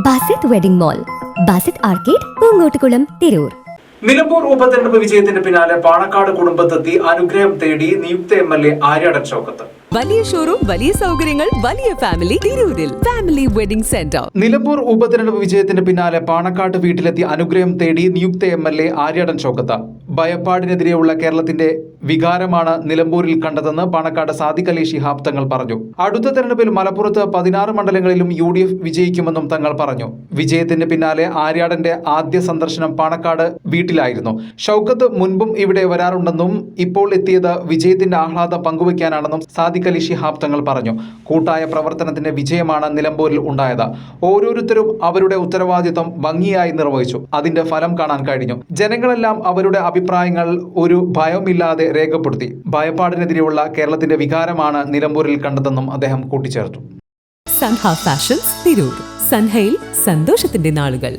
Basit wedding mall, Basith arcade, Poonkottukulam, Tirur. Nilambur ഉപതെരഞ്ഞെടുപ്പ് വിജയത്തിന് പിന്നാലെ പാണക്കാട് കുടുംബത്തെത്തി അനുഗ്രഹം തേടി നിയുക്ത MLA ആര്യാടൻ ഷൗക്കത്ത്. വലിയ ഷോറൂം, വലിയ സൗകര്യങ്ങൾ, വലിയ ഫാമിലി തിരൂരിൽ. Family wedding centre. നിലമ്പൂർ ഉപതെരഞ്ഞെടുപ്പ് വിജയത്തിന് പിന്നാലെ പാണക്കാട് വീട്ടിലെത്തി അനുഗ്രഹം തേടി നിയുക്ത MLA ആര്യാടൻ ഷൗക്കത്ത്. ഭയപ്പാടിനെതിരെയുള്ള കേരളത്തിന്റെ വികാരമാണ് നിലമ്പൂരിൽ കണ്ടതെന്ന് പാണക്കാട് സാദിഖ് അലി ശിഹാബ് തങ്ങൾ പറഞ്ഞു. അടുത്ത തെരഞ്ഞെടുപ്പിൽ മലപ്പുറത്ത് 16 മണ്ഡലങ്ങളിലും UDF വിജയിക്കുമെന്നും തങ്ങൾ പറഞ്ഞു. വിജയത്തിന് പിന്നാലെ ആര്യാടന്റെ ആദ്യ സന്ദർശനം പാണക്കാട് വീട്ടിലായിരുന്നു. ഷൗക്കത്ത് മുൻപും ഇവിടെ വരാറുണ്ടെന്നും ഇപ്പോൾ എത്തിയത് വിജയത്തിന്റെ ആഹ്ലാദം പങ്കുവയ്ക്കാനാണെന്നും സാദിഖ് അലി ശിഹാബ് തങ്ങൾ പറഞ്ഞു. കൂട്ടായ പ്രവർത്തനത്തിന്റെ വിജയമാണ് നിലമ്പൂരിൽ ഉണ്ടായത്. ഓരോരുത്തരും അവരുടെ ഉത്തരവാദിത്വം ഭംഗിയായി നിർവഹിച്ചു. അതിന്റെ ഫലം കാണാൻ കഴിഞ്ഞു. ജനങ്ങളെല്ലാം അവരുടെ അഭിപ്രായങ്ങൾ ഒരു ഭയമില്ലാതെ രേഖപ്പെടുത്തി. ഭയപ്പാടിനെതിരെയുള്ള കേരളത്തിന്റെ വികാരമാണ് നിലമ്പൂരിൽ കണ്ടതെന്നും അദ്ദേഹം കൂട്ടിച്ചേർത്തു. സൻഹ ഫാഷൻസ് തിരൂർ. സൻഹയിൽ സന്തോഷത്തിന്റെ നാളുകൾ.